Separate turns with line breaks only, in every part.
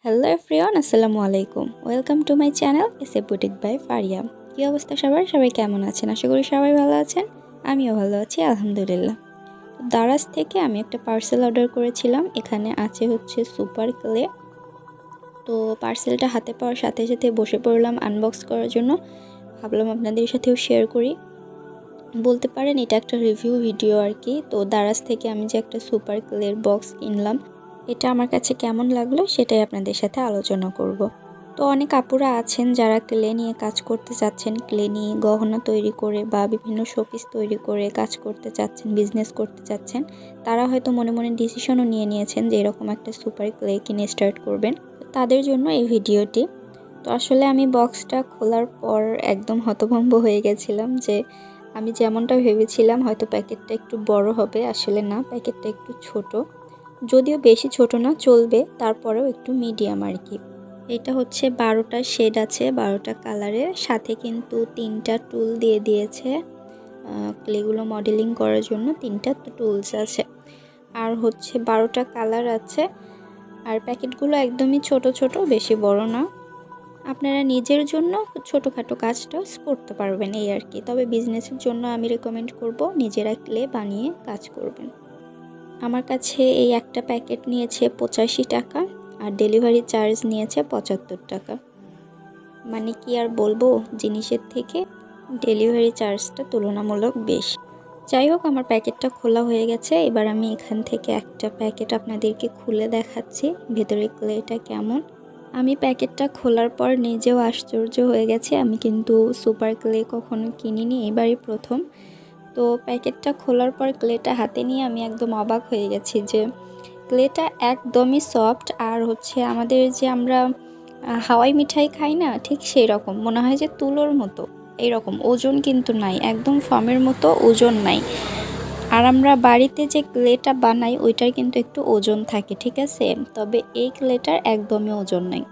Hello everyone, আসসালামু আলাইকুম। Welcome to my channel SF boutique by Faria. কী অবস্থা সবাই কেমন আছেন? আশা করি সবাই ভালো আছেন। আমিও ভালো আছি আলহামদুলিল্লাহ। দারাজ থেকে আমি একটা পার্সেল অর্ডার করেছিলাম। এখানে আছে হচ্ছে সুপার ক্লে। তো পার্সেলটা হাতে পাওয়ার সাথে সাথে বসে পড়লাম আনবক্স করার জন্য। ভাবলাম আপনাদের সাথেও শেয়ার করি। বলতে পারেন এটা একটা রিভিউ ভিডিও আর কি। তো দারাজ থেকে আমি যে একটা সুপার ক্লের বক্স কিনলাম, এটা আমার কাছে কেমন লাগলো সেটাই আপনাদের সাথে আলোচনা করব। তো অনেক আপুরা আছেন যারা ক্লে নিয়ে কাজ করতে চাচ্ছেন, ক্লে নিয়ে গহনা তৈরি করে বা বিভিন্ন শোপিস তৈরি করে কাজ করতে চাচ্ছেন, বিজনেস করতে চাচ্ছেন। তারা হয়তো মনে মনে ডিসিশনও নিয়ে নিয়েছেন যে এরকম একটা সুপার ক্লে কিনে স্টার্ট করবেন। তাদের জন্য এই ভিডিওটি। তো আসলে আমি বক্সটা খোলার পর একদম হতভম্ব হয়ে গেছিলাম যে আমি যেমনটা ভেবেছিলাম হয়তো প্যাকেটটা একটু বড় হবে, আসলে না, প্যাকেটটা একটু ছোট। যদিও বেশি ছোট না, চলবে, তারপরেও একটু মিডিয়াম আর কি। এটা হচ্ছে 12টা শেড আছে, 12টা কালারের, সাথে কিন্তু 3টা টুল দিয়ে দিয়েছে। ক্লেগুলো মডেলিং করার জন্য 3টা টুলস আছে। আর হচ্ছে 12টা কালার আছে। আর প্যাকেটগুলো একদমই ছোট ছোট, বেশি বড় না। আপনারা নিজের জন্য ছোটোখাটো কাজটা করতে পারবেন এই আর কি। তবে বিজনেসের জন্য আমি রেকমেন্ড করব নিজেরা ক্লে বানিয়ে কাজ করবেন। আমার কাছে এই একটা প্যাকেট নিয়েছে 85 টাকা আর ডেলিভারি চার্জ নিয়েছে 75 টাকা। মানে কি আর বলবো, জিনিসের থেকে ডেলিভারি চার্জটা তুলনামূলক বেশি। যাই হোক, আমার প্যাকেটটা খোলা হয়ে গেছে। এবার আমি এখান থেকে একটা প্যাকেট আপনাদেরকে খুলে দেখাচ্ছি ভেতরে ক্লেটা কেমন। আমি প্যাকেটটা খোলার পর নিজেও আশ্চর্য হয়ে গেছি। আমি কিন্তু সুপার ক্লে কখনো কিনিনি, এবারই প্রথম। তো প্যাকেটটা খোলার পর ক্লেটা হাতে নিয়ে আমি একদম অবাক হয়ে গেছি যে ক্লেটা একদমই সফট। আর হচ্ছে আমাদের যে আমরা হাওয়াই মিঠাই খাই না, ঠিক সেই রকম মনে হয় যে তুলোর মতো। এইরকম ওজন কিন্তু নাই, একদম ফর্মের মতো ওজন নাই। আর আমরা বাড়িতে যে ক্লেটা বানাই ওইটার কিন্তু একটু ওজন থাকে, ঠিক আছে। তবে এই ক্লেটার একদমই ওজন নাই,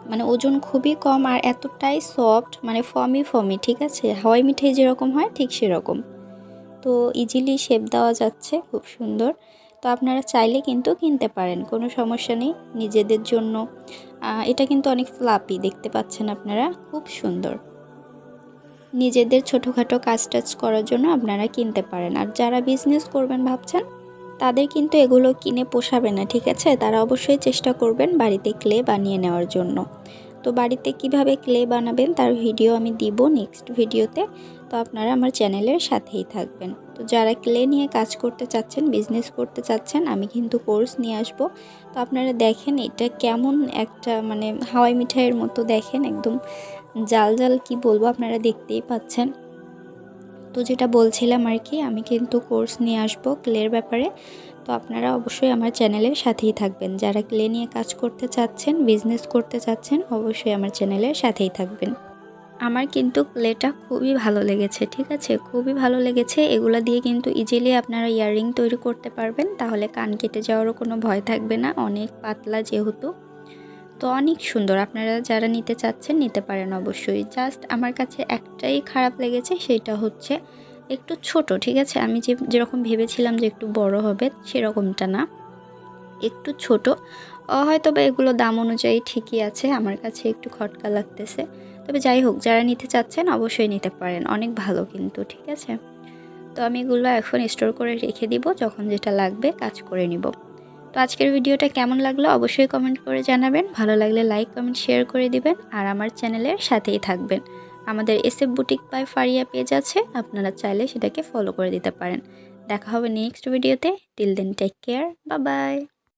মানে ওজন খুবই কম আর এতটাই সফট, মানে ফমি, ঠিক আছে। হাওয়াই মিঠাই যেরকম হয় ঠিক সেরকম। তো ইজিলি শেপ দেওয়া যাচ্ছে, খুব সুন্দর। তো আপনারা চাইলে কিন্তু কিনতে পারেন, কোনো সমস্যা নেই নিজেদের জন্য। এটা কিন্তু অনেক ফ্লাপি, দেখতে পাচ্ছেন আপনারা, খুব সুন্দর। নিজেদের ছোটোখাটো কাজ টাজ করার জন্য আপনারা কিনতে পারেন। আর যারা বিজনেস করবেন ভাবছেন তাদের কিন্তু এগুলো কিনে পোষাবে না, ঠিক আছে। তারা অবশ্যই চেষ্টা করবেন বাড়িতে ক্লে বানিয়ে নেওয়ার জন্য। তো বাড়িতে কিভাবে ক্লে বানাবেন তার ভিডিও আমি দিব নেক্সট ভিডিওতে। তো আপনারা আমার চ্যানেলের সাথেই থাকবেন। তো যারা ক্লে নিয়ে কাজ করতে চাচ্ছেন, বিজনেস করতে চাচ্ছেন, আমি কিন্তু কোর্স নিয়ে আসব। তো আপনারা দেখেন এটা কেমন একটা, মানে হাওয়াই মিঠাইয়ের মতো, দেখেন একদম জাল জাল, কি বলবো, আপনারা দেখতেই পাচ্ছেন। তো যেটা বলছিলাম আর কি, আমি কিন্তু কোর্স নিয়ে আসবো ক্লের ব্যাপারে। তো আপনারা অবশ্যই আমার চ্যানেলের সাথেই থাকবেন। যারা ক্লে নিয়ে কাজ করতে চাচ্ছেন, বিজনেস করতে চাচ্ছেন, অবশ্যই আমার চ্যানেলের সাথেই থাকবেন। আমার কিন্তু ক্লেটা খুবই ভালো লেগেছে, ঠিক আছে, খুবই ভালো লেগেছে। এগুলা দিয়ে কিন্তু ইজিলি আপনারা ইয়াররিং তৈরি করতে পারবেন, তাহলে কান কেটে যাওয়ারও কোনো ভয় থাকবে না, অনেক পাতলা যেহেতু। তো অনেক সুন্দর, আপনারা যারা নিতে চাচ্ছেন নিতে পারেন অবশ্যই। জাস্ট আমার কাছে একটাই খারাপ লেগেছে, সেটা হচ্ছে একটু ছোট, ঠিক আছে। আমি যেরকম ভেবেছিলাম যে একটু বড় হবে, সেরকমটা না, একটু ছোট। হয়তো বা এগুলো দাম অনুযায়ী ঠিকই আছে, আমার কাছে একটু খটকা লাগতেছে। তবে যাই হোক, যারা নিতে চাচ্ছেন অবশ্যই নিতে পারেন, অনেক ভালো কিন্তু, ঠিক আছে। তো আমি এগুলো এখন স্টোর করে রেখে দিব, যখন যেটা লাগবে কাজ করে নিব। তো আজকের ভিডিওটা কেমন লাগলো অবশ্যই কমেন্ট করে জানাবেন। ভালো লাগলে লাইক কমেন্ট শেয়ার করে দিবেন আর আমার চ্যানেলের সাথেই থাকবেন। আমাদের SF boutique by Faria page আছে, আপনারা চাইলে সেটাকে ফলো করে দিতে পারেন। দেখা হবে নেক্সট ভিডিওতে। Till then take care, bye by.